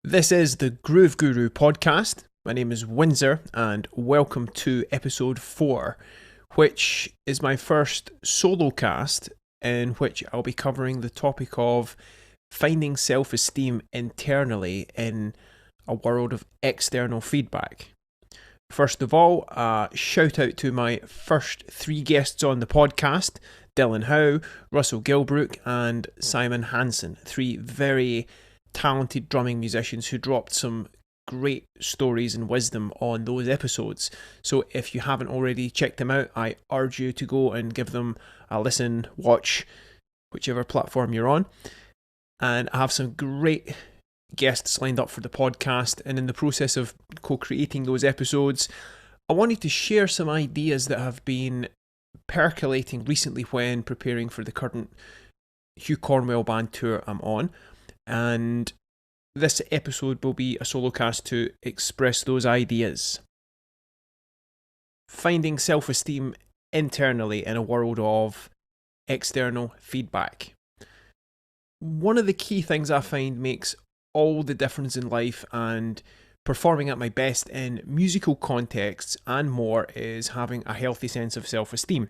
This is the Groove Guru podcast. My name is Windsor and welcome to episode 4, which is my first solo cast in which I'll be covering the topic of finding self-esteem internally in a world of external feedback. First of all, shout out to my first 3 guests on the podcast, Dylan Howe, Russell Gilbrook and Simon Hansen, 3 very talented drumming musicians who dropped some great stories and wisdom on those episodes. So if you haven't already checked them out, I urge you to go and give them a listen, watch, whichever platform you're on. And I have some great guests lined up for the podcast, and in the process of co-creating those episodes, I wanted to share some ideas that have been percolating recently when preparing for the current Hugh Cornwell band tour I'm on. And this episode will be a solocast to express those ideas. Finding self-esteem internally in a world of external feedback. One of the key things I find makes all the difference in life and performing at my best in musical contexts and more is having a healthy sense of self-esteem.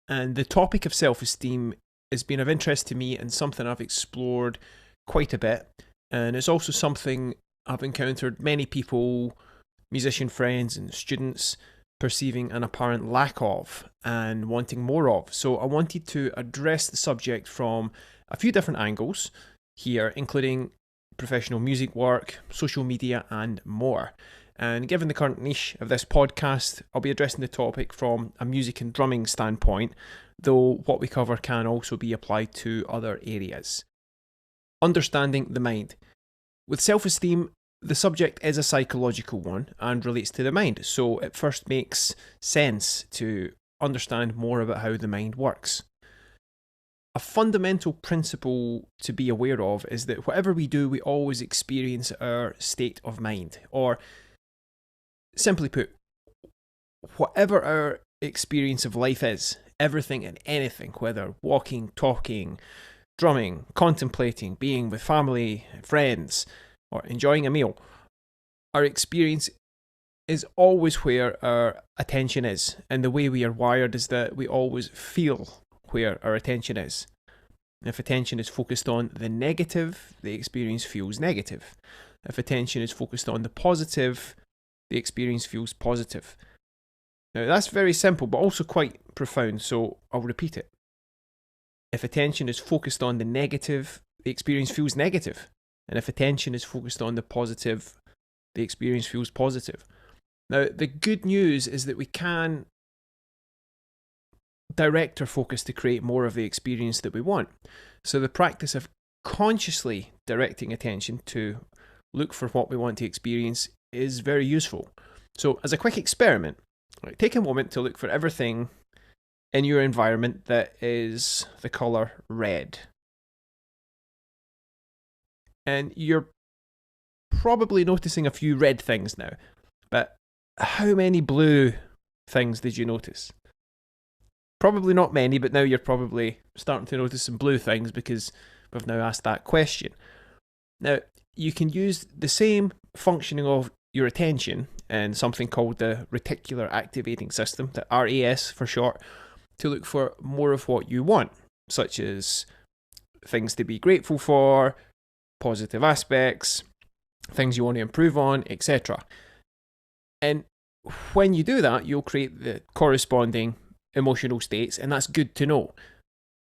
And the topic of self-esteem has been of interest to me and something I've explored quite a bit, and it's also something I've encountered many people, musician friends and students, perceiving an apparent lack of and wanting more of. So I wanted to address the subject from a few different angles here, including professional music work, social media and more. And given the current niche of this podcast, I'll be addressing the topic from a music and drumming standpoint, though what we cover can also be applied to other areas. Understanding the mind. With self-esteem, the subject is a psychological one and relates to the mind, so it first makes sense to understand more about how the mind works. A fundamental principle to be aware of is that whatever we do, we always experience our state of mind, or simply put, whatever our experience of life is, everything and anything, whether walking, talking, drumming, contemplating, being with family, friends, or enjoying a meal, our experience is always where our attention is. And the way we are wired is that we always feel where our attention is. If attention is focused on the negative, the experience feels negative. If attention is focused on the positive, the experience feels positive. Now that's very simple, but also quite profound, so I'll repeat it. If attention is focused on the negative, the experience feels negative. And if attention is focused on the positive, the experience feels positive. Now, the good news is that we can direct our focus to create more of the experience that we want. So the practice of consciously directing attention to look for what we want to experience is very useful. So as a quick experiment, take a moment to look for everything in your environment that is the colour red. And you're probably noticing a few red things now, but how many blue things did you notice? Probably not many, but now you're probably starting to notice some blue things because we've now asked that question. Now, you can use the same functioning of your attention in something called the reticular activating system, the RAS for short, to look for more of what you want, such as things to be grateful for, positive aspects, things you want to improve on, etc. And when you do that, you'll create the corresponding emotional states, and that's good to know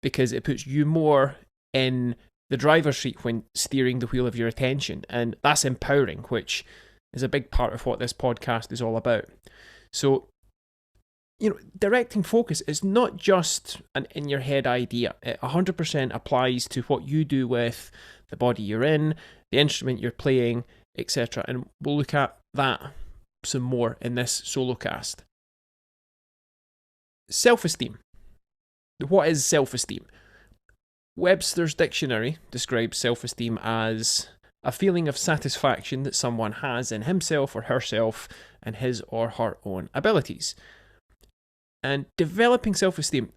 because it puts you more in the driver's seat when steering the wheel of your attention, and that's empowering, which is a big part of what this podcast is all about. So, directing focus is not just an in-your-head idea. It 100% applies to what you do with the body you're in, the instrument you're playing, etc. And we'll look at that some more in this solocast. Self-esteem. What is self-esteem? Webster's dictionary describes self-esteem as a feeling of satisfaction that someone has in himself or herself and his or her own abilities. And developing self-esteem,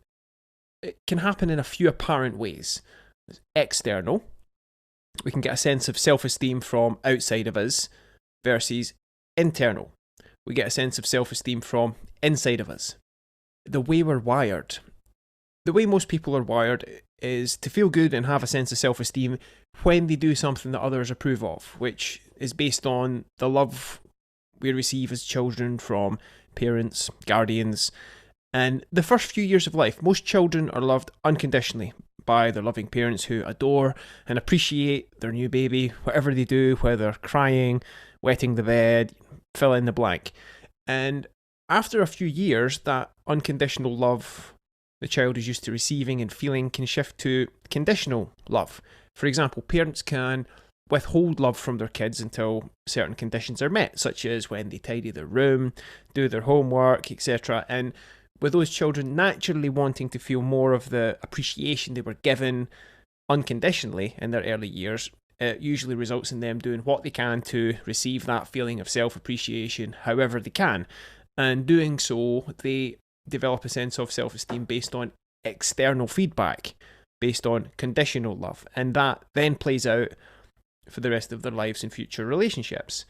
it can happen in a few apparent ways. There's external, We can get a sense of self-esteem from outside of us versus internal. We get a sense of self-esteem from inside of us. The way we're wired. The way most people are wired is to feel good and have a sense of self-esteem when they do something that others approve of, which is based on the love we receive as children from parents, guardians. And the first few years of life, most children are loved unconditionally by their loving parents who adore and appreciate their new baby, whatever they do, whether crying, wetting the bed, fill in the blank. And after a few years, that unconditional love the child is used to receiving and feeling can shift to conditional love. For example, parents can withhold love from their kids until certain conditions are met, such as when they tidy their room, do their homework, etc. And with those children naturally wanting to feel more of the appreciation they were given unconditionally in their early years, it usually results in them doing what they can to receive that feeling of self-appreciation however they can. And doing so, they develop a sense of self-esteem based on external feedback, based on conditional love. And that then plays out for the rest of their lives in future relationships.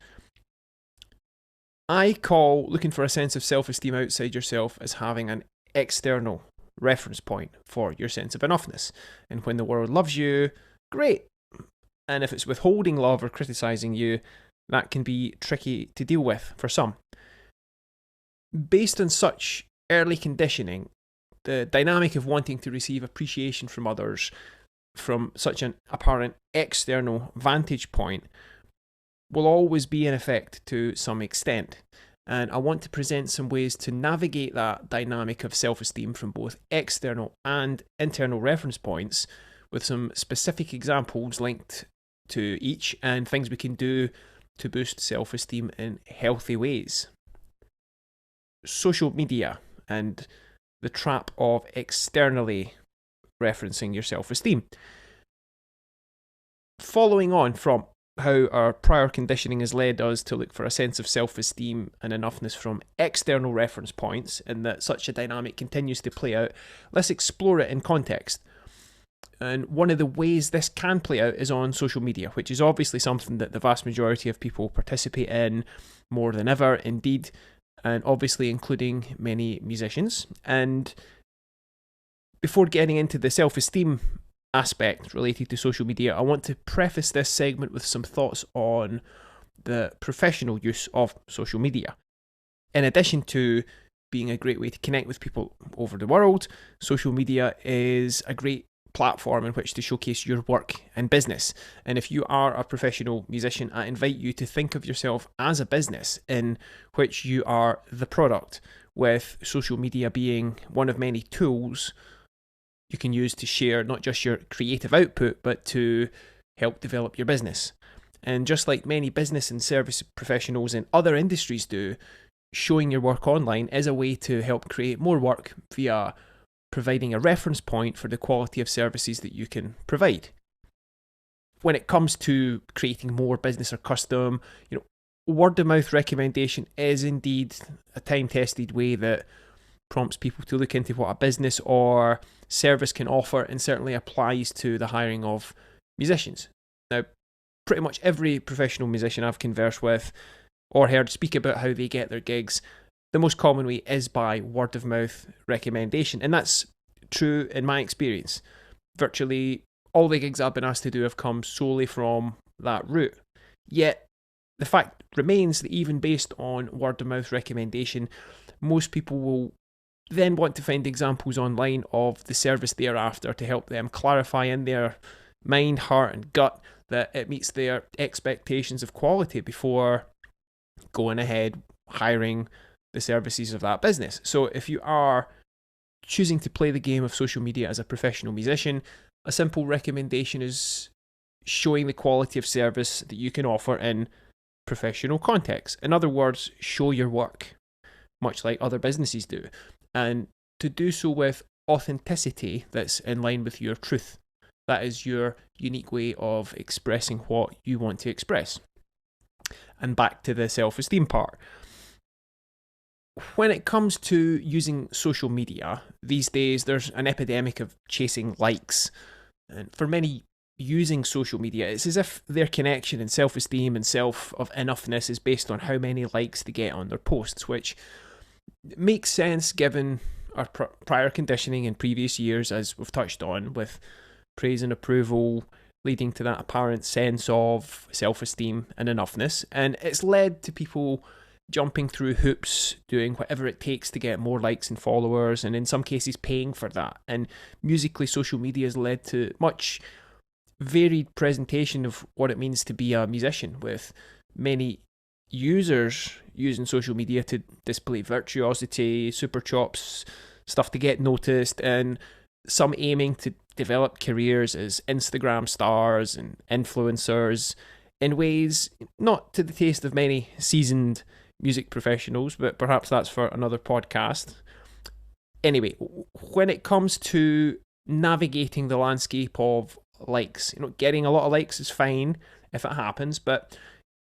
I call looking for a sense of self-esteem outside yourself as having an external reference point for your sense of enoughness. And when the world loves you, great. And if it's withholding love or criticizing you, that can be tricky to deal with for some. Based on such early conditioning, the dynamic of wanting to receive appreciation from others from such an apparent external vantage point will always be in effect to some extent. And I want to present some ways to navigate that dynamic of self-esteem from both external and internal reference points with some specific examples linked to each and things we can do to boost self-esteem in healthy ways. Social media and the trap of externally referencing your self-esteem. Following on from how our prior conditioning has led us to look for a sense of self-esteem and enoughness from external reference points, and that such a dynamic continues to play out, let's explore it in context. And one of the ways this can play out is on social media, which is obviously something that the vast majority of people participate in more than ever, indeed, and obviously including many musicians. And before getting into the self-esteem aspect related to social media, I want to preface this segment with some thoughts on the professional use of social media. In addition to being a great way to connect with people over the world, social media is a great platform in which to showcase your work and business. And if you are a professional musician, I invite you to think of yourself as a business in which you are the product, with social media being one of many tools you can use to share not just your creative output, but to help develop your business. And just like many business and service professionals in other industries do, showing your work online is a way to help create more work via providing a reference point for the quality of services that you can provide. When it comes to creating more business or custom, word of mouth recommendation is indeed a time-tested way that prompts people to look into what a business or service can offer, and certainly applies to the hiring of musicians. Now, pretty much every professional musician I've conversed with or heard speak about how they get their gigs, the most common way is by word of mouth recommendation. And that's true in my experience. Virtually all the gigs I've been asked to do have come solely from that route. Yet, the fact remains that even based on word of mouth recommendation, most people will then want to find examples online of the service they're after to help them clarify in their mind, heart, and gut that it meets their expectations of quality before going ahead hiring the services of that business. So if you are choosing to play the game of social media as a professional musician, a simple recommendation is showing the quality of service that you can offer in professional context. In other words, show your work, much like other businesses do, and to do so with authenticity that's in line with your truth. That is your unique way of expressing what you want to express. And back to the self-esteem part. When it comes to using social media, these days there's an epidemic of chasing likes. And for many using social media, it's as if their connection and self-esteem and self of enoughness is based on how many likes they get on their posts, which makes sense given our prior conditioning in previous years, as we've touched on, with praise and approval leading to that apparent sense of self-esteem and enoughness. And it's led to people jumping through hoops, doing whatever it takes to get more likes and followers, and in some cases paying for that. And musically, social media has led to much varied presentation of what it means to be a musician, with many users using social media to display virtuosity, super chops, stuff to get noticed, and some aiming to develop careers as Instagram stars and influencers in ways not to the taste of many seasoned music professionals, but perhaps that's for another podcast. Anyway, when it comes to navigating the landscape of likes, getting a lot of likes is fine if it happens, but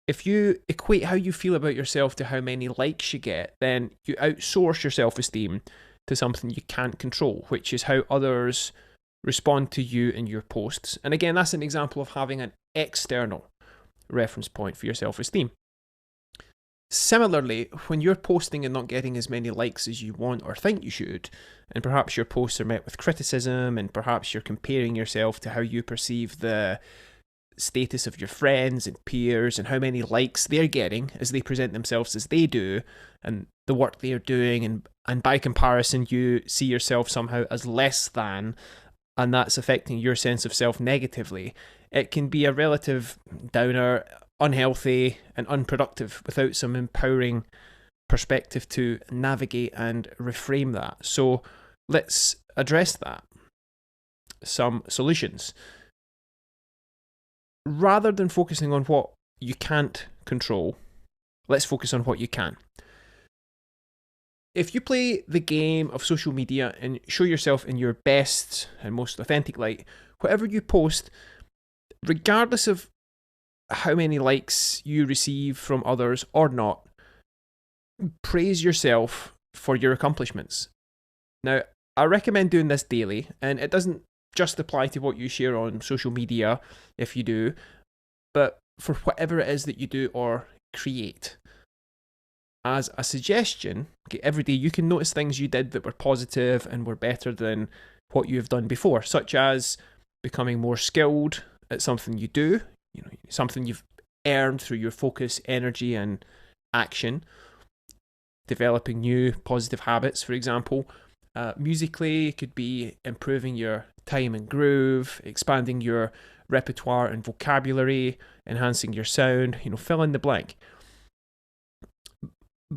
if you equate how you feel about yourself to how many likes you get, then you outsource your self-esteem to something you can't control, which is how others respond to you and your posts. And again, that's an example of having an external reference point for your self-esteem. Similarly, when you're posting and not getting as many likes as you want or think you should, and perhaps your posts are met with criticism, and perhaps you're comparing yourself to how you perceive the status of your friends and peers and how many likes they're getting as they present themselves as they do and the work they're doing, and by comparison you see yourself somehow as less than, and that's affecting your sense of self negatively, it can be a relative downer, unhealthy and unproductive without some empowering perspective to navigate and reframe that. So let's address that. Some solutions. Rather than focusing on what you can't control, let's focus on what you can. If you play the game of social media and show yourself in your best and most authentic light, whatever you post, regardless of how many likes you receive from others or not, praise yourself for your accomplishments. Now, I recommend doing this daily, and it doesn't just apply to what you share on social media if you do, but for whatever it is that you do or create. As a suggestion, every day you can notice things you did that were positive and were better than what you have done before, such as becoming more skilled at something you do, something you've earned through your focus, energy, and action. Developing new positive habits, for example. Musically, it could be improving your time and groove, expanding your repertoire and vocabulary, enhancing your sound, fill in the blank.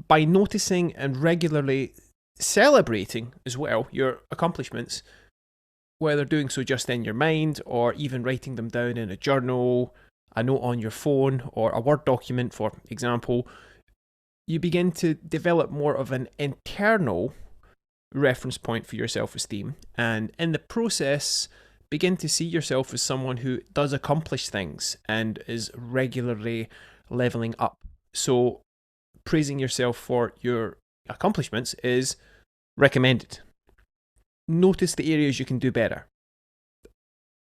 By noticing and regularly celebrating as well your accomplishments, whether doing so just in your mind or even writing them down in a journal, a note on your phone, or a Word document, for example, you begin to develop more of an internal reference point for your self-esteem, and in the process begin to see yourself as someone who does accomplish things and is regularly leveling up. So praising yourself for your accomplishments is recommended. Notice the areas you can do better.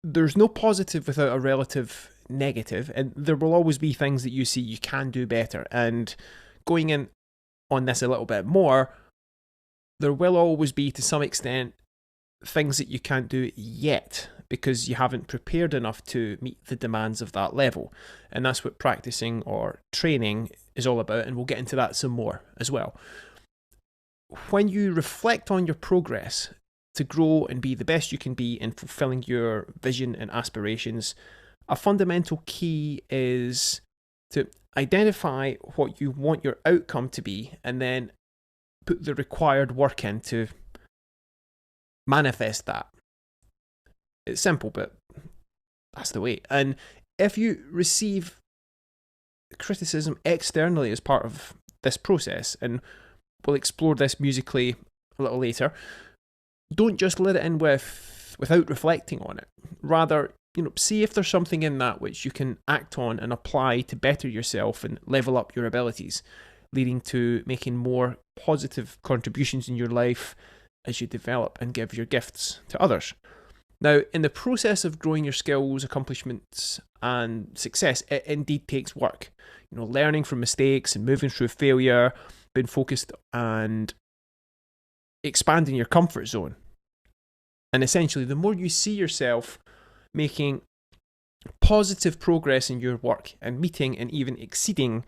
There's no positive without a relative negative, and there will always be things that you see you can do better. And going in on this a little bit more, there will always be, to some extent, things that you can't do yet because you haven't prepared enough to meet the demands of that level. And that's what practicing or training is all about, and we'll get into that some more as well. When you reflect on your progress to grow and be the best you can be in fulfilling your vision and aspirations, a fundamental key is to identify what you want your outcome to be and then put the required work in to manifest that. It's simple, but that's the way. And if you receive criticism externally as part of this process, and we'll explore this musically a little later, don't just let it in without reflecting on it. Rather, see if there's something in that which you can act on and apply to better yourself and level up your abilities, leading to making more positive contributions in your life as you develop and give your gifts to others. Now, in the process of growing your skills, accomplishments, and success, it indeed takes work. Learning from mistakes and moving through failure, being focused and expanding your comfort zone. And essentially, the more you see yourself making positive progress in your work and meeting and even exceeding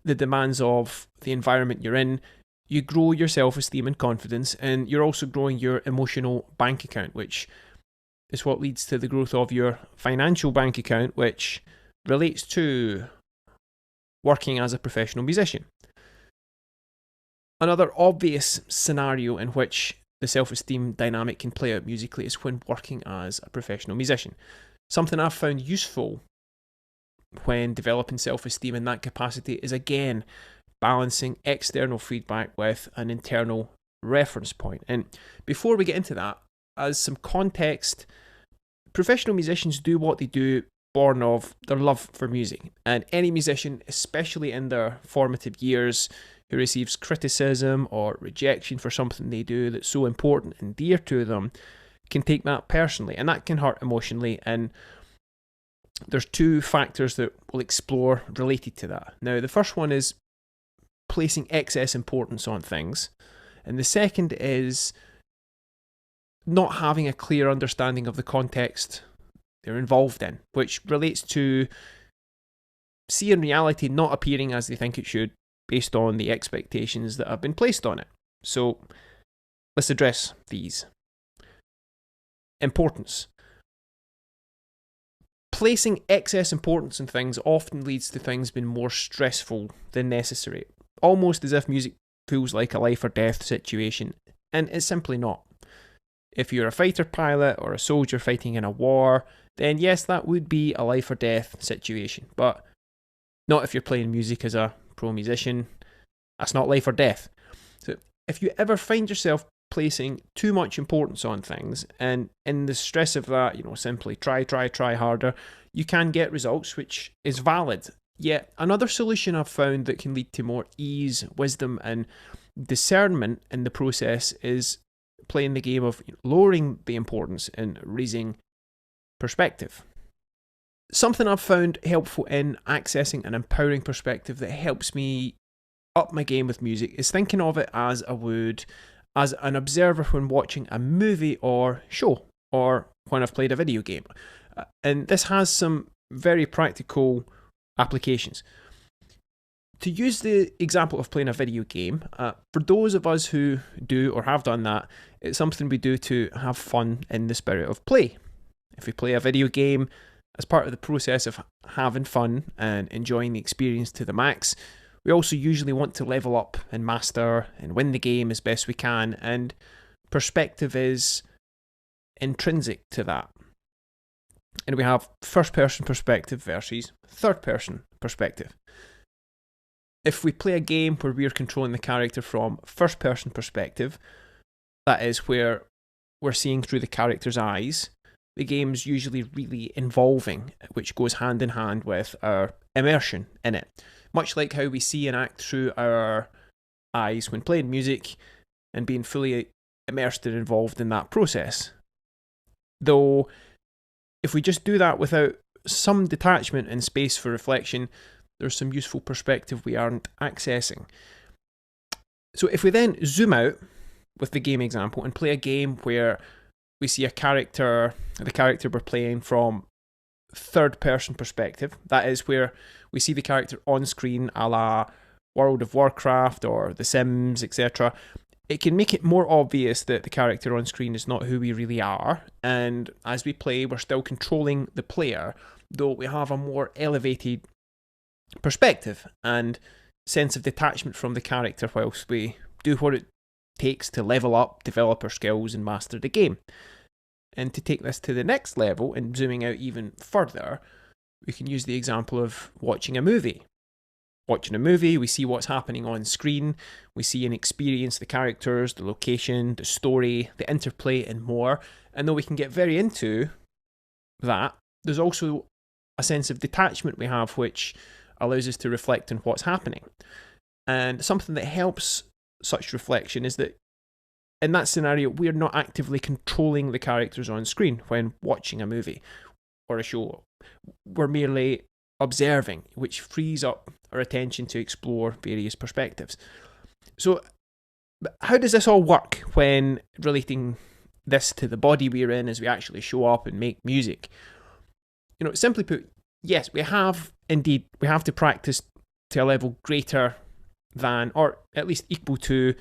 the demands of the environment you're in, you grow your self-esteem and confidence, and you're also growing your emotional bank account, which is what leads to the growth of your financial bank account, which relates to working as a professional musician. Another obvious scenario in which the self-esteem dynamic can play out musically is when working as a professional musician. Something I've found useful when developing self-esteem in that capacity is, again, balancing external feedback with an internal reference point. And before we get into that, as some context, professional musicians do what they do born of their love for music. And any musician, especially in their formative years, who receives criticism or rejection for something they do that's so important and dear to them, can take that personally, and that can hurt emotionally. And there's two factors that we'll explore related to that. Now, the first one is placing excess importance on things, and the second is not having a clear understanding of the context they're involved in, which relates to seeing reality not appearing as they think it should based on the expectations that have been placed on it. So let's address these. Importance. Placing excess importance on things often leads to things being more stressful than necessary, almost as if music feels like a life or death situation, and it's simply not. If you're a fighter pilot or a soldier fighting in a war, then yes, that would be a life or death situation, but not if you're playing music as a pro musician. That's not life or death. So if you ever find yourself placing too much importance on things, and in the stress of that, simply try harder, you can get results, which is valid. Yet another solution I've found that can lead to more ease, wisdom, and discernment in the process is playing the game of lowering the importance and raising perspective. Something I've found helpful in accessing an empowering perspective that helps me up my game with music is thinking of it as I would as an observer when watching a movie or show, or when I've played a video game. And this has some very practical applications. To use the example of playing a video game, for those of us who do or have done that, it's something we do to have fun in the spirit of play. If we play a video game as part of the process of having fun and enjoying the experience to the max, we also usually want to level up and master and win the game as best we can, and perspective is intrinsic to that. And we have first-person perspective versus third-person perspective. If we play a game where we're controlling the character from first-person perspective, that is where we're seeing through the character's eyes, the game's usually really involving, which goes hand in hand with our immersion in it. Much like how we see and act through our eyes when playing music and being fully immersed and involved in that process. Though, if we just do that without some detachment and space for reflection, there's some useful perspective we aren't accessing. So if we then zoom out with the game example and play a game where we see the character we're playing from third person perspective, that is where we see the character on screen a la World of Warcraft or The Sims, etc., it can make it more obvious that the character on screen is not who we really are, and as we play we're still controlling the player, though we have a more elevated perspective and sense of detachment from the character whilst we do what it takes to level up, develop our skills and master the game. And to take this to the next level and zooming out even further, we can use the example of watching a movie. Watching a movie, we see what's happening on screen, we see and experience the characters, the location, the story, the interplay and more. And though we can get very into that, there's also a sense of detachment we have which allows us to reflect on what's happening. And something that helps such reflection is that in that scenario, we're not actively controlling the characters on screen when watching a movie or a show. We're merely observing, which frees up our attention to explore various perspectives. So, how does this all work when relating this to the body we're in as we actually show up and make music? Simply put, yes, we have to practice to a level greater than, or at least equal to,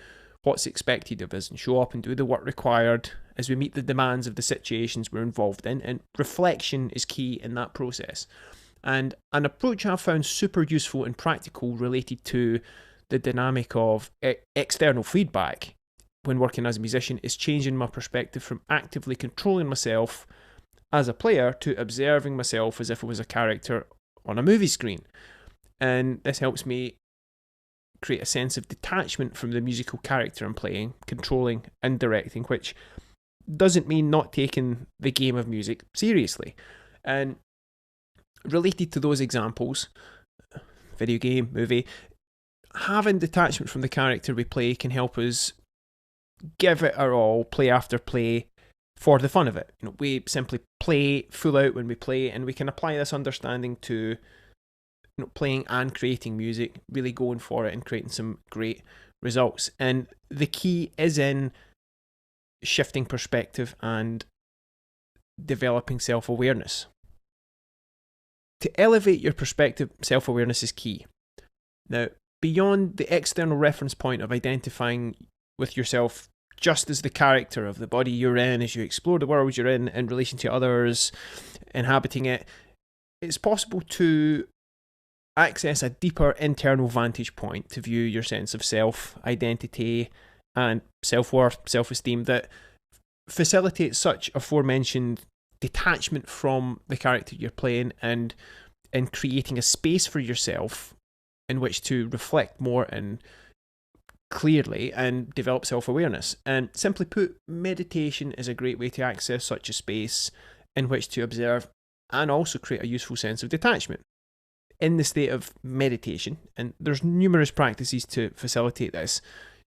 what's expected of us, and show up and do the work required as we meet the demands of the situations we're involved in. And reflection is key in that process. And an approach I've found super useful and practical related to the dynamic of external feedback when working as a musician is changing my perspective from actively controlling myself as a player to observing myself as if it was a character on a movie screen. And this helps me create a sense of detachment from the musical character I'm playing, controlling and directing, which doesn't mean not taking the game of music seriously. And related to those examples, video game, movie, having detachment from the character we play can help us give it our all, play after play, for the fun of it. We simply play full out when we play, and we can apply this understanding to playing and creating music, really going for it and creating some great results. And the key is in shifting perspective and developing self-awareness. To elevate your perspective, self-awareness is key. Now, beyond the external reference point of identifying with yourself just as the character of the body you're in as you explore the world you're in relation to others inhabiting it, it's possible to access a deeper internal vantage point to view your sense of self, identity, and self-worth, self-esteem that facilitates such aforementioned detachment from the character you're playing, and in creating a space for yourself in which to reflect more and clearly and develop self-awareness. And simply put, meditation is a great way to access such a space in which to observe and also create a useful sense of detachment. In the state of meditation, and there's numerous practices to facilitate this,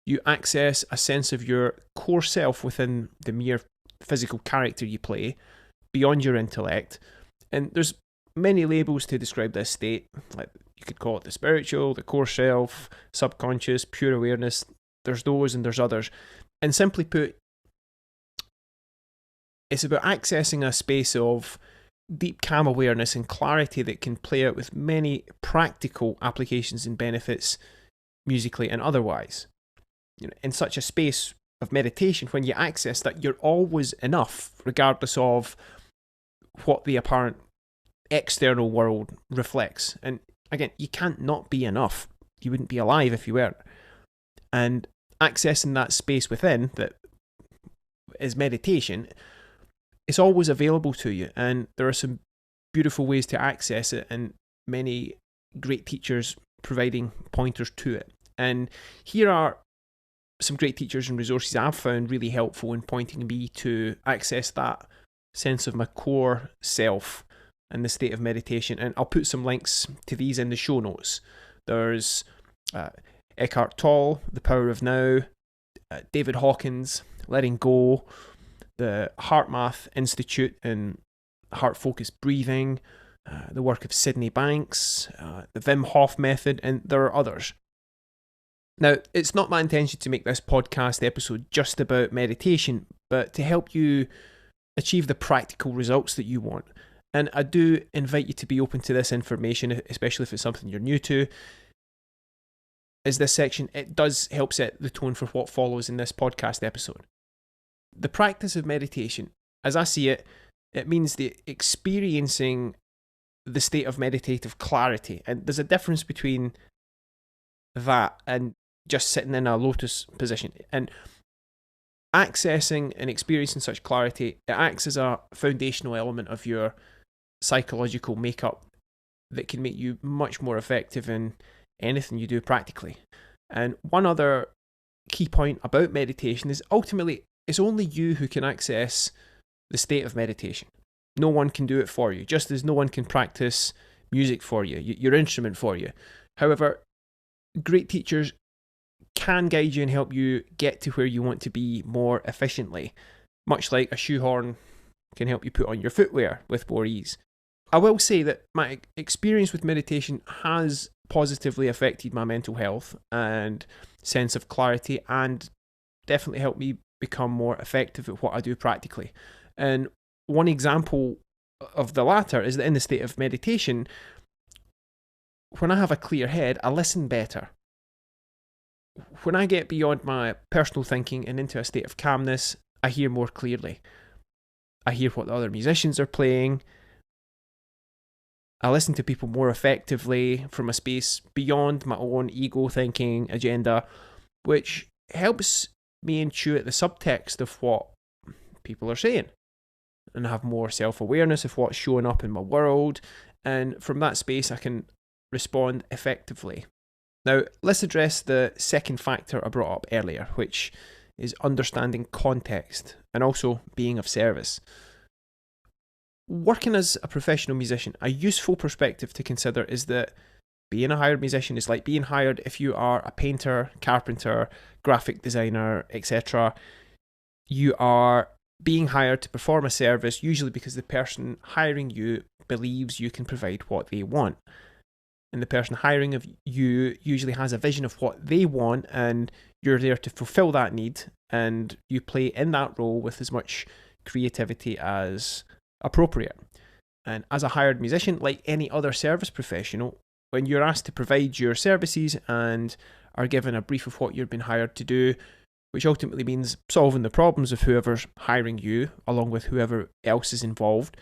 you access a sense of your core self within the mere physical character you play, beyond your intellect. And there's many labels to describe this state, like you could call it the spiritual, the core self, subconscious, pure awareness. There's those and there's others. And simply put, it's about accessing a space of deep calm awareness and clarity that can play out with many practical applications and benefits musically and otherwise. In such a space of meditation, when you access that, you're always enough, regardless of what the apparent external world reflects. And again, you can't not be enough. You wouldn't be alive if you weren't. And accessing that space within that is meditation, it's always available to you, and there are some beautiful ways to access it and many great teachers providing pointers to it. And here are some great teachers and resources I've found really helpful in pointing me to access that sense of my core self and the state of meditation. And I'll put some links to these in the show notes. There's Eckhart Tolle, The Power of Now, David Hawkins, Letting Go, the HeartMath Institute and heart-focused breathing, the work of Sydney Banks, the Wim Hof method, and there are others. Now, it's not my intention to make this podcast episode just about meditation, but to help you achieve the practical results that you want. And I do invite you to be open to this information, especially if it's something you're new to. As this section, it does help set the tone for what follows in this podcast episode. The practice of meditation, as I see it, it means the experiencing the state of meditative clarity. And there's a difference between that and just sitting in a lotus position. And accessing and experiencing such clarity, it acts as a foundational element of your psychological makeup that can make you much more effective in anything you do practically. And one other key point about meditation is ultimately it's only you who can access the state of meditation. No one can do it for you, just as no one can practice music for you, your instrument for you. However, great teachers can guide you and help you get to where you want to be more efficiently, much like a shoehorn can help you put on your footwear with more ease. I will say that my experience with meditation has positively affected my mental health and sense of clarity, and definitely helped me become more effective at what I do practically. And one example of the latter is that in the state of meditation, when I have a clear head, I listen better. When I get beyond my personal thinking and into a state of calmness, I hear more clearly. I hear what the other musicians are playing. I listen to people more effectively from a space beyond my own ego thinking agenda, which helps me intuit the subtext of what people are saying and have more self-awareness of what's showing up in my world. And from that space, I can respond effectively. Now, let's address the second factor I brought up earlier, which is understanding context and also being of service. Working as a professional musician, a useful perspective to consider is that being a hired musician is like being hired if you are a painter, carpenter, graphic designer, etc. You are being hired to perform a service, usually because the person hiring you believes you can provide what they want. And the person hiring of you usually has a vision of what they want, and you're there to fulfill that need, and you play in that role with as much creativity as appropriate. And as a hired musician, like any other service professional, when you're asked to provide your services and are given a brief of what you've been hired to do, which ultimately means solving the problems of whoever's hiring you, along with whoever else is involved,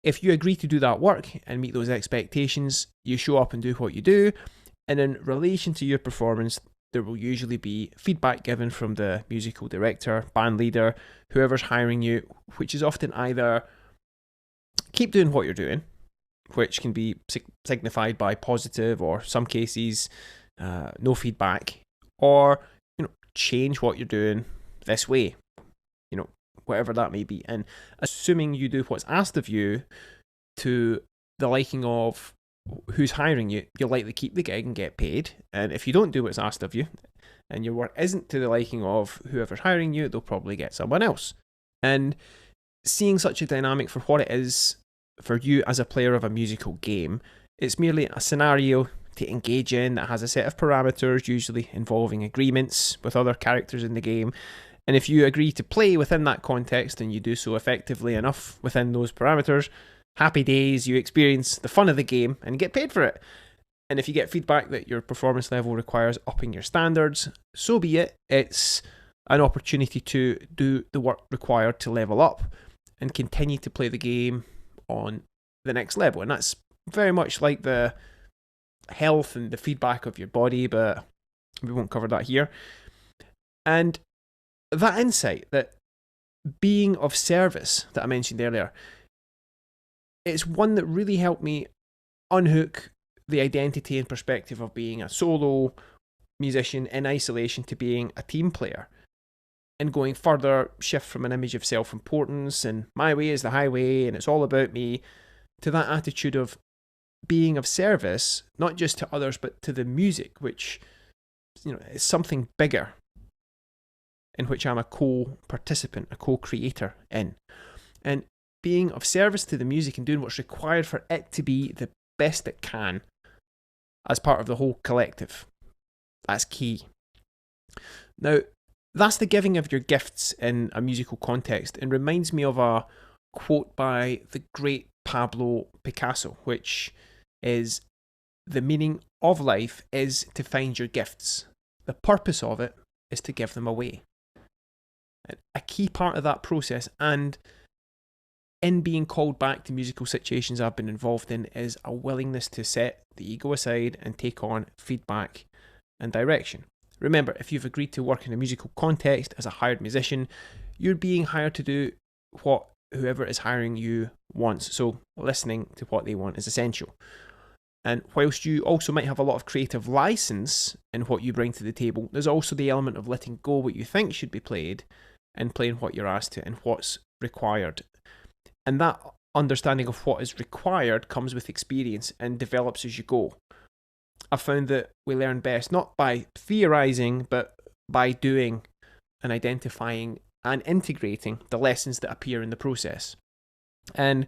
if you agree to do that work and meet those expectations, you show up and do what you do, and in relation to your performance, there will usually be feedback given from the musical director, band leader, whoever's hiring you, which is often either keep doing what you're doing, which can be signified by positive or some cases no feedback, or change what you're doing this way, whatever that may be. And assuming you do what's asked of you to the liking of who's hiring you, you'll likely keep the gig and get paid. And if you don't do what's asked of you and your work isn't to the liking of whoever's hiring you, they'll probably get someone else. And seeing such a dynamic for what it is for you as a player of a musical game, it's merely a scenario to engage in that has a set of parameters, usually involving agreements with other characters in the game. And if you agree to play within that context and you do so effectively enough within those parameters, happy days, you experience the fun of the game and get paid for it. And if you get feedback that your performance level requires upping your standards, so be it. It's an opportunity to do the work required to level up and continue to play the game on the next level. And that's very much like the health and the feedback of your body, but we won't cover that here. And that insight, that being of service that I mentioned earlier, it's one that really helped me unhook the identity and perspective of being a solo musician in isolation to being a team player, and going further, shift from an image of self-importance and my way is the highway and it's all about me, to that attitude of being of service, not just to others but to the music, which is something bigger, in which I'm a co-participant, a co-creator in. And being of service to the music and doing what's required for it to be the best it can as part of the whole collective. That's key. Now, that's the giving of your gifts in a musical context, and reminds me of a quote by the great Pablo Picasso, which is, "The meaning of life is to find your gifts. The purpose of it is to give them away." And a key part of that process, and in being called back to musical situations I've been involved in, is a willingness to set the ego aside and take on feedback and direction. Remember, if you've agreed to work in a musical context as a hired musician, you're being hired to do what whoever is hiring you wants. So listening to what they want is essential. And whilst you also might have a lot of creative license in what you bring to the table, there's also the element of letting go what you think should be played and playing what you're asked to and what's required. And that understanding of what is required comes with experience and develops as you go. I've found that we learn best not by theorizing, but by doing and identifying and integrating the lessons that appear in the process. And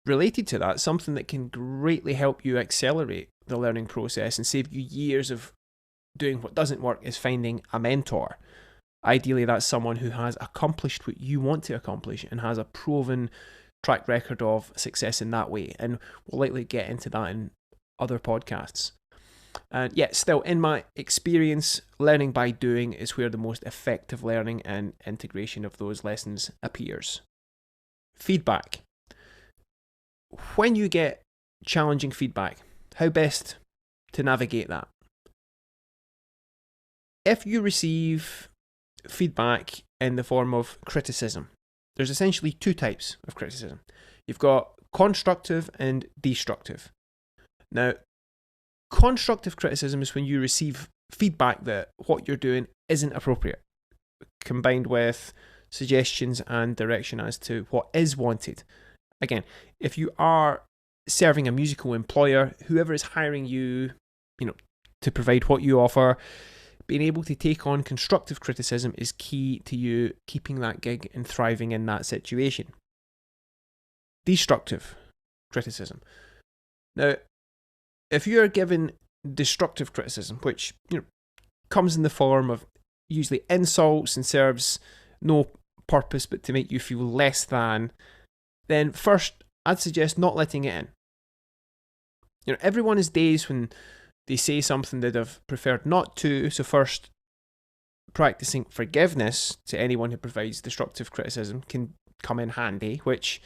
related to that, something that can greatly help you accelerate the learning process and save you years of doing what doesn't work is finding a mentor. Ideally, that's someone who has accomplished what you want to accomplish and has a proven track record of success in that way. And we'll likely get into that in other podcasts. And yet, still, in my experience, learning by doing is where the most effective learning and integration of those lessons appears. Feedback. When you get challenging feedback, how best to navigate that? If you receive feedback in the form of criticism, there's essentially two types of criticism. You've got constructive and destructive. Now, constructive criticism is when you receive feedback that what you're doing isn't appropriate, combined with suggestions and direction as to what is wanted. Again, if you are serving a musical employer, whoever is hiring you, to provide what you offer, being able to take on constructive criticism is key to you keeping that gig and thriving in that situation. Destructive criticism. Now, if you are given destructive criticism, which comes in the form of usually insults and serves no purpose but to make you feel less than, then first I'd suggest not letting it in. Everyone has days when they say something they'd have preferred not to, so first practicing forgiveness to anyone who provides destructive criticism can come in handy, which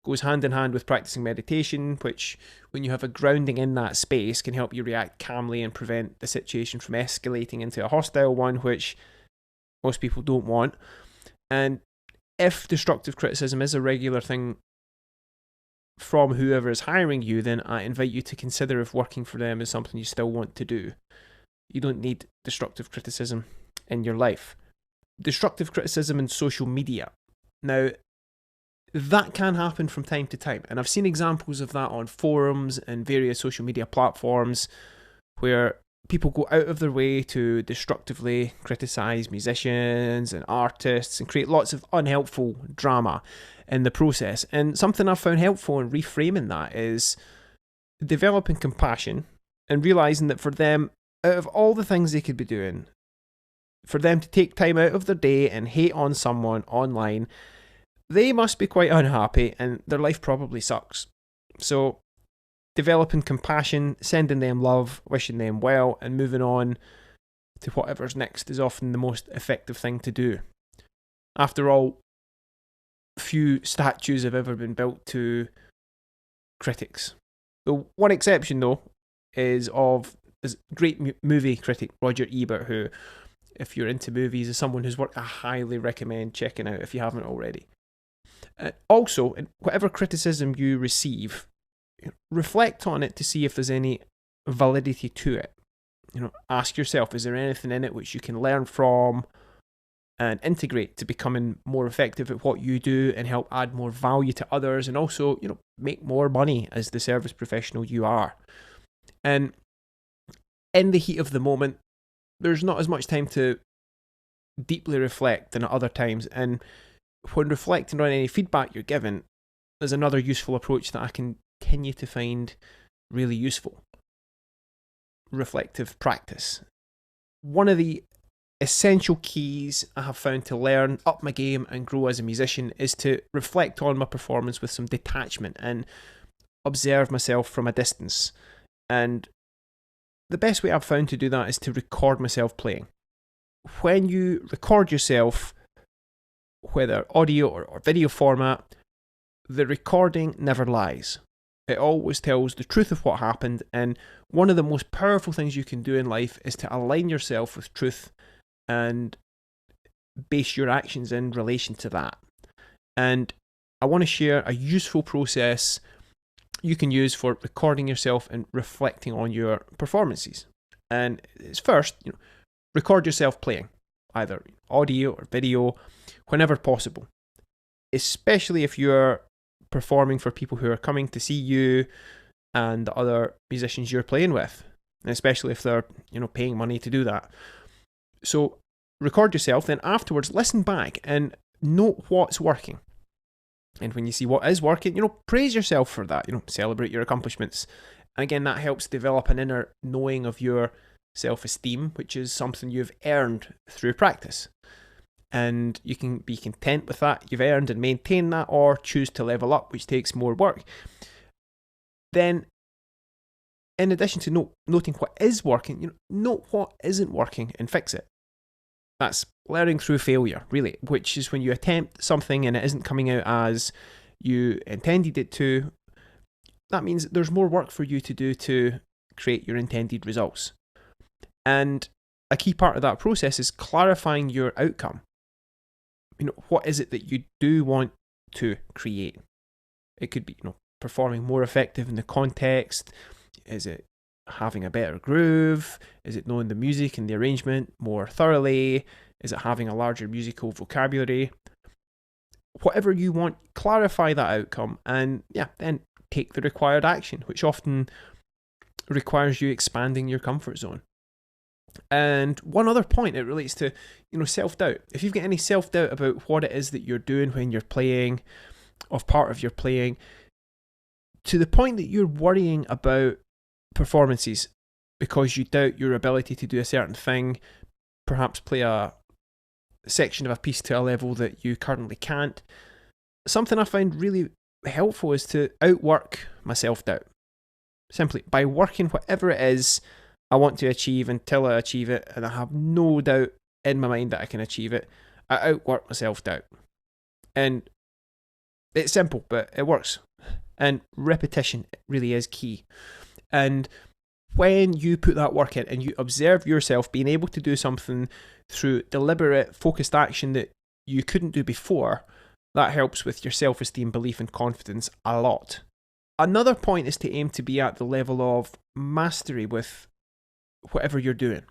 goes hand in hand with practicing meditation, which, when you have a grounding in that space, can help you react calmly and prevent the situation from escalating into a hostile one, which most people don't want. And if destructive criticism is a regular thing from whoever is hiring you, then I invite you to consider if working for them is something you still want to do. You don't need destructive criticism in your life. Destructive criticism in social media. Now, that can happen from time to time, and I've seen examples of that on forums and various social media platforms where people go out of their way to destructively criticize musicians and artists and create lots of unhelpful drama in the process. And something I've found helpful in reframing that is developing compassion and realizing that for them, out of all the things they could be doing, for them to take time out of their day and hate on someone online, they must be quite unhappy and their life probably sucks. So developing compassion, sending them love, wishing them well, and moving on to whatever's next is often the most effective thing to do. After all, few statues have ever been built to critics. The one exception, though, is great movie critic Roger Ebert, who, if you're into movies, is someone whose work I highly recommend checking out if you haven't already. Also, in whatever criticism you receive, reflect on it to see if there's any validity to it. Ask yourself, is there anything in it which you can learn from and integrate to becoming more effective at what you do and help add more value to others, and also, make more money as the service professional you are. And in the heat of the moment, there's not as much time to deeply reflect than at other times. And when reflecting on any feedback you're given, there's another useful approach that I continue to find really useful. Reflective practice. One of the essential keys I have found to learn, up my game, and grow as a musician is to reflect on my performance with some detachment and observe myself from a distance. And the best way I've found to do that is to record myself playing. When you record yourself, whether audio or video format, the recording never lies. It always tells the truth of what happened, and one of the most powerful things you can do in life is to align yourself with truth and base your actions in relation to that. And I want to share a useful process you can use for recording yourself and reflecting on your performances. And it's first, record yourself playing, either audio or video, whenever possible. Especially if you're performing for people who are coming to see you and the other musicians you're playing with, especially if they're, paying money to do that. So record yourself, then afterwards listen back and note what's working. And when you see what is working, praise yourself for that, celebrate your accomplishments. And again, that helps develop an inner knowing of your self-esteem, which is something you've earned through practice. And you can be content with that you've earned and maintain that, or choose to level up, which takes more work. Then, in addition to noting what is working, note what isn't working and fix it. That's learning through failure, really, which is when you attempt something and it isn't coming out as you intended it to. That means there's more work for you to do to create your intended results. And a key part of that process is clarifying your outcome. What is it that you do want to create? It could be, performing more effective in the context. Is it having a better groove? Is it knowing the music and the arrangement more thoroughly? Is it having a larger musical vocabulary? Whatever you want, clarify that outcome, and then take the required action, which often requires you expanding your comfort zone. And one other point, it relates to, self-doubt. If you've got any self-doubt about what it is that you're doing when you're playing, of part of your playing, to the point that you're worrying about performances because you doubt your ability to do a certain thing, perhaps play a section of a piece to a level that you currently can't, something I find really helpful is to outwork my self-doubt. Simply by working whatever it is I want to achieve until I achieve it, and I have no doubt in my mind that I can achieve it, I outwork my self-doubt. And it's simple, but it works. And repetition really is key. And when you put that work in and you observe yourself being able to do something through deliberate, focused action that you couldn't do before, that helps with your self-esteem, belief, and confidence a lot. Another point is to aim to be at the level of mastery with whatever you're doing.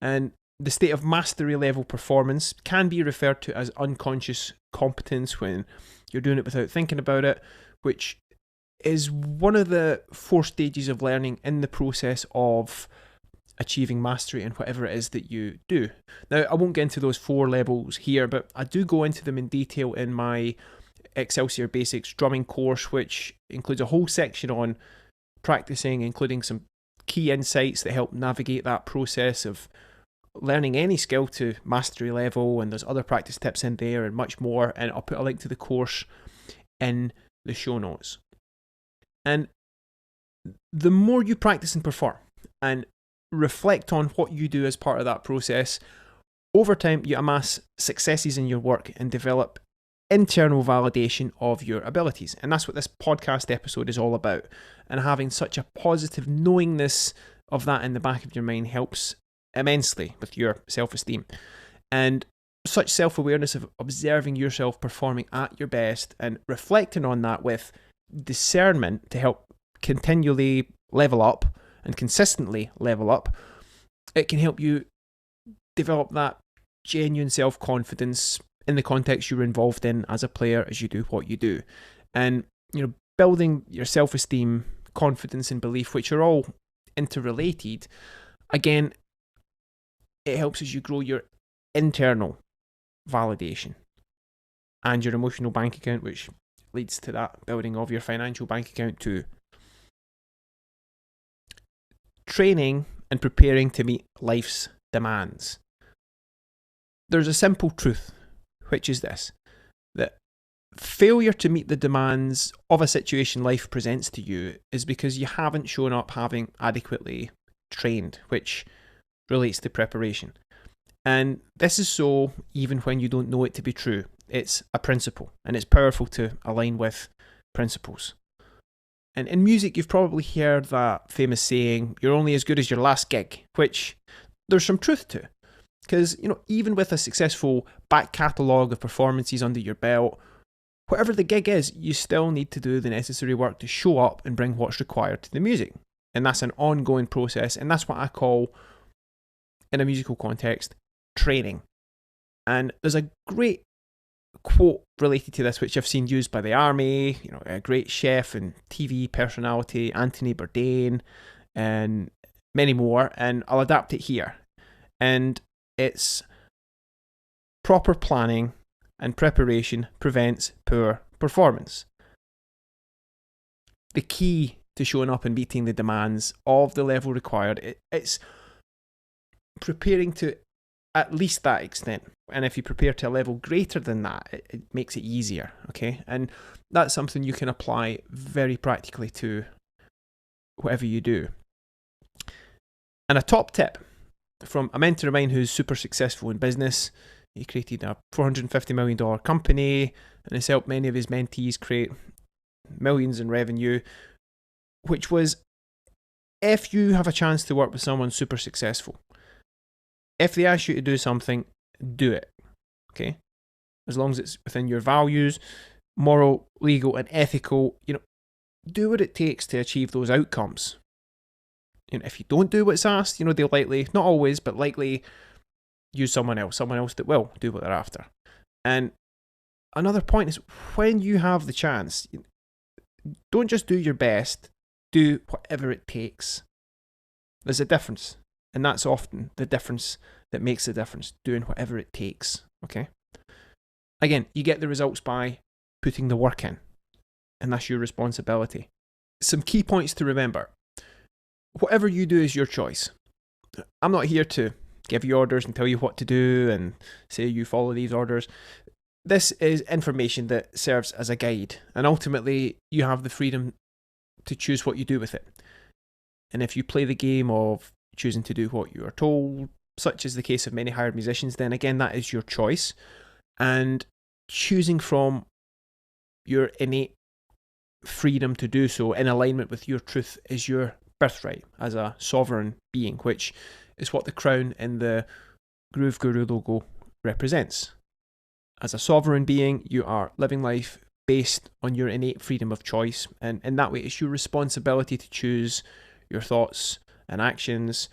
And the state of mastery level performance can be referred to as unconscious competence when you're doing it without thinking about it, which is one of the 4 stages of learning in the process of achieving mastery in whatever it is that you do. Now, I won't get into those 4 levels here, but I do go into them in detail in my Excelsior Basics drumming course, which includes a whole section on practicing, including some key insights that help navigate that process of learning any skill to mastery level, and there's other practice tips in there and much more, and I'll put a link to the course in the show notes. And the more you practice and perform and reflect on what you do as part of that process, over time you amass successes in your work and develop internal validation of your abilities. And that's what this podcast episode is all about. And having such a positive knowingness of that in the back of your mind helps immensely with your self-esteem. And such self-awareness of observing yourself performing at your best and reflecting on that with discernment to help continually level up and consistently level up, it can help you develop that genuine self-confidence in the context you're involved in as a player as you do what you do. And, building your self-esteem, confidence and belief, which are all interrelated, again, it helps as you grow your internal validation and your emotional bank account, which leads to that building of your financial bank account too. Training and preparing to meet life's demands. There's a simple truth, which is this, that failure to meet the demands of a situation life presents to you is because you haven't shown up having adequately trained, which relates to preparation. And this is so even when you don't know it to be true. It's a principle, and it's powerful to align with principles. And in music, you've probably heard that famous saying, you're only as good as your last gig, which there's some truth to. Because, even with a successful back catalogue of performances under your belt, whatever the gig is, you still need to do the necessary work to show up and bring what's required to the music. And that's an ongoing process, and that's what I call, in a musical context, training. And there's a great quote related to this, which I've seen used by the army, a great chef and TV personality, Anthony Bourdain, and many more, and I'll adapt it here. And it's proper planning and preparation prevents poor performance. The key to showing up and meeting the demands of the level required, it's preparing to at least that extent. And if you prepare to a level greater than that, it makes it easier, okay? And that's something you can apply very practically to whatever you do. And a top tip from a mentor of mine who's super successful in business. He created a $450 million company and has helped many of his mentees create millions in revenue, which was, if you have a chance to work with someone super successful, if they ask you to do something, do it, okay? As long as it's within your values, moral, legal, and ethical, do what it takes to achieve those outcomes. If you don't do what's asked, they'll likely, not always, but likely use someone else that will do what they're after. And another point is, when you have the chance, don't just do your best, do whatever it takes. There's a difference, and that's often the difference that makes the difference, doing whatever it takes, okay? Again, you get the results by putting the work in, and that's your responsibility. Some key points to remember. Whatever you do is your choice. I'm not here to give you orders and tell you what to do and say you follow these orders. This is information that serves as a guide, and ultimately you have the freedom to choose what you do with it. And if you play the game of choosing to do what you are told, such is the case of many hired musicians, then again, that is your choice. And choosing from your innate freedom to do so in alignment with your truth is your birthright as a sovereign being, which is what the crown in the Groove Guru logo represents. As a sovereign being, you are living life based on your innate freedom of choice, and in that way it's your responsibility to choose your thoughts and actions.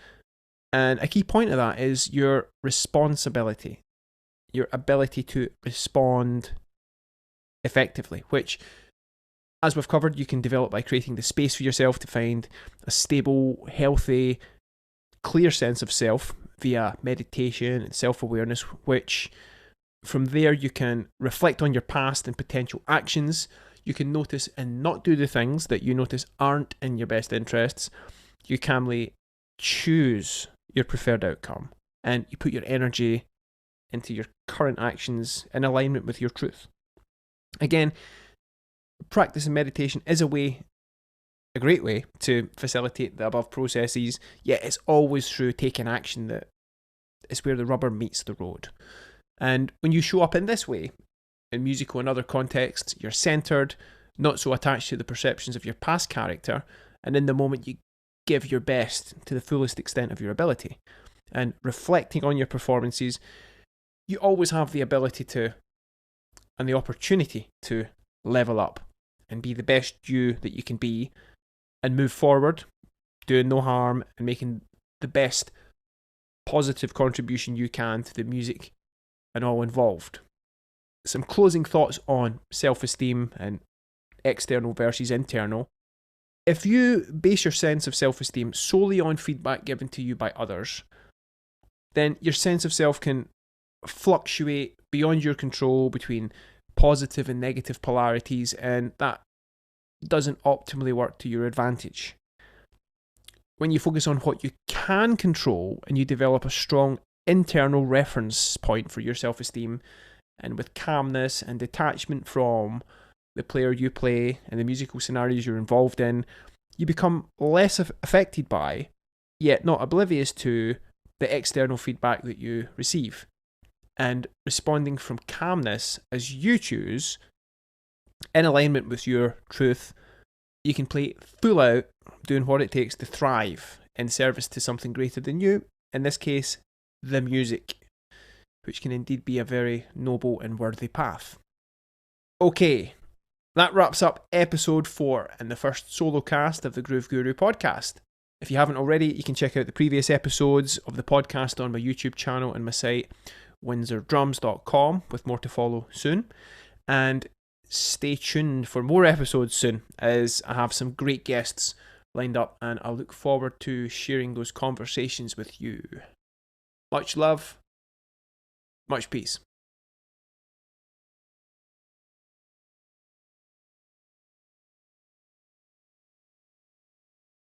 And a key point of that is your responsibility, your ability to respond effectively, which, as we've covered, you can develop by creating the space for yourself to find a stable, healthy, clear sense of self via meditation and self-awareness, which from there you can reflect on your past and potential actions. You can notice and not do the things that you notice aren't in your best interests. You calmly choose your preferred outcome, and you put your energy into your current actions in alignment with your truth. Again, practicing meditation is a great way to facilitate the above processes, yet it's always through taking action that is where the rubber meets the road. And when you show up in this way, in musical and other contexts, you're centered, not so attached to the perceptions of your past character, and in the moment you give your best to the fullest extent of your ability. And reflecting on your performances, you always have the ability to, and the opportunity to, level up and be the best you that you can be, and move forward, doing no harm and making the best positive contribution you can to the music and all involved. Some closing thoughts on self-esteem and external versus internal. If you base your sense of self-esteem solely on feedback given to you by others, then your sense of self can fluctuate beyond your control between positive and negative polarities, and that doesn't optimally work to your advantage. When you focus on what you can control and you develop a strong internal reference point for your self-esteem, and with calmness and detachment from the player you play and the musical scenarios you're involved in, you become less affected by, yet not oblivious to, the external feedback that you receive. And responding from calmness as you choose, in alignment with your truth, you can play full out, doing what it takes to thrive in service to something greater than you, in this case, the music, which can indeed be a very noble and worthy path. Okay, that wraps up episode 4 and the first Solocast of the Groove Guru podcast. If you haven't already, you can check out the previous episodes of the podcast on my YouTube channel and my site, windsordrums.com, with more to follow soon. And stay tuned for more episodes soon, as I have some great guests lined up, and I look forward to sharing those conversations with you. Much love, much peace.